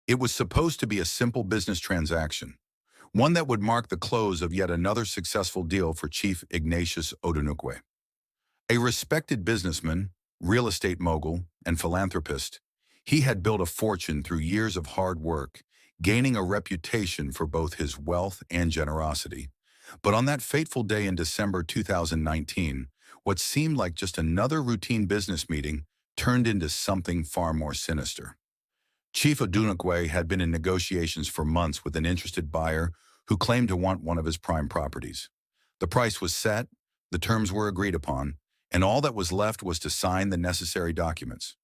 It was supposed to be a simple business transaction, one that would mark the close of yet another successful deal for Chief Ignatius Odunukwe. A respected businessman, real estate mogul, and philanthropist, he had built a fortune through years of hard work, gaining a reputation for both his wealth and generosity. But on that fateful day in December 2019, what seemed like just another routine business meeting turned into something far more sinister. Chief Odunukwe had been in negotiations for months with an interested buyer who claimed to want one of his prime properties. The price was set, the terms were agreed upon, and all that was left was to sign the necessary documents.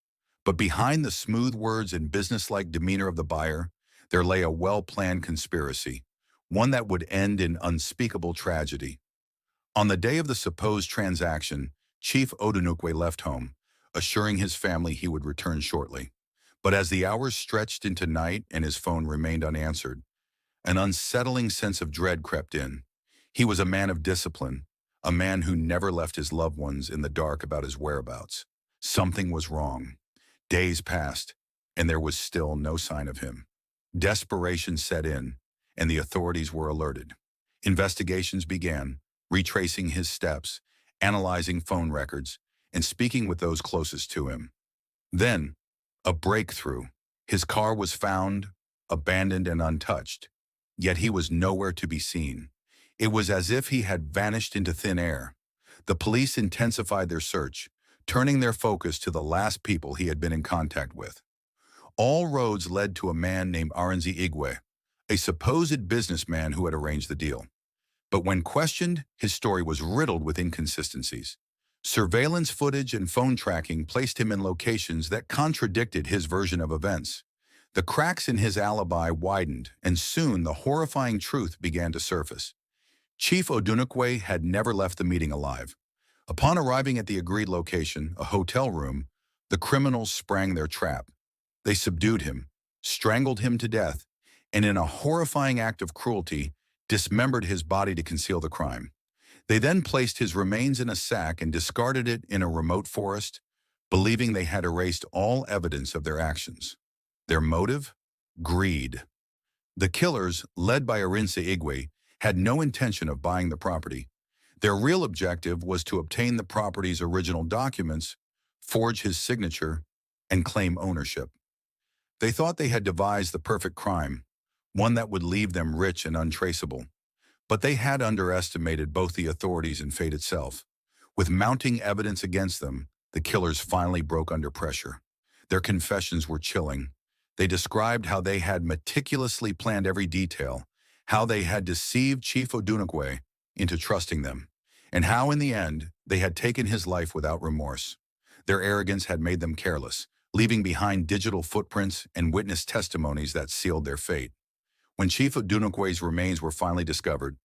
But behind the smooth words and businesslike demeanor of the buyer, there lay a well-planned conspiracy, one that would end in unspeakable tragedy. On the day of the supposed transaction, Chief Odunukwe left home, assuring his family he would return shortly. But as the hours stretched into night and his phone remained unanswered, an unsettling sense of dread crept in. He was a man of discipline, a man who never left his loved ones in the dark about his whereabouts. Something was wrong. Days passed, and there was still no sign of him. Desperation set in, and the authorities were alerted. Investigations began, retracing his steps, analyzing phone records, and speaking with those closest to him. Then, a breakthrough. His car was found, abandoned and untouched, yet he was nowhere to be seen. It was as if he had vanished into thin air. The police intensified their search, turning their focus to the last people he had been in contact with. All roads led to a man named Arinze Igwe, a supposed businessman who had arranged the deal. But when questioned, his story was riddled with inconsistencies. Surveillance footage and phone tracking placed him in locations that contradicted his version of events. The cracks in his alibi widened, and soon the horrifying truth began to surface. Chief Odunukwe had never left the meeting alive. Upon arriving at the agreed location, a hotel room, the criminals sprang their trap. They subdued him, strangled him to death, and in a horrifying act of cruelty, dismembered his body to conceal the crime. They then placed his remains in a sack and discarded it in a remote forest, believing they had erased all evidence of their actions. Their motive? Greed. The killers, led by Arinze Igwe, had no intention of buying the property. Their real objective was to obtain the property's original documents, forge his signature, and claim ownership. They thought they had devised the perfect crime, one that would leave them rich and untraceable. But they had underestimated both the authorities and fate itself. With mounting evidence against them, the killers finally broke under pressure. Their confessions were chilling. They described how they had meticulously planned every detail, how they had deceived Chief Odunukwe into trusting them, and how in the end they had taken his life without remorse. Their arrogance had made them careless, leaving behind digital footprints and witness testimonies that sealed their fate. When Chief Odunukwe's remains were finally discovered,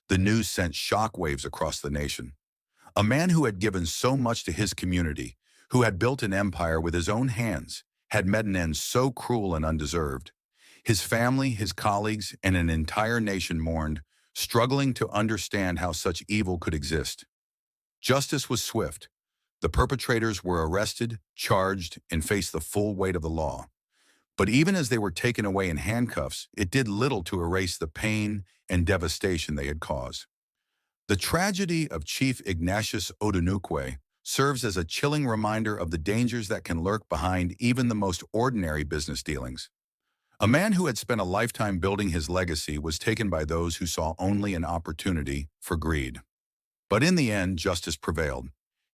the news sent shockwaves across the nation. A man who had given so much to his community, who had built an empire with his own hands, had met an end so cruel and undeserved. His family, his colleagues, and an entire nation mourned, struggling to understand how such evil could exist. Justice was swift. The perpetrators were arrested, charged, and faced the full weight of the law. But even as they were taken away in handcuffs, it did little to erase the pain and devastation they had caused. The tragedy of Chief Ignatius Odunukwe serves as a chilling reminder of the dangers that can lurk behind even the most ordinary business dealings. A man who had spent a lifetime building his legacy was taken by those who saw only an opportunity for greed. But in the end, justice prevailed.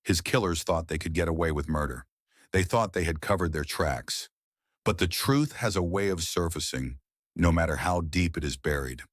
His killers thought they could get away with murder. They thought they had covered their tracks. But the truth has a way of surfacing, no matter how deep it is buried.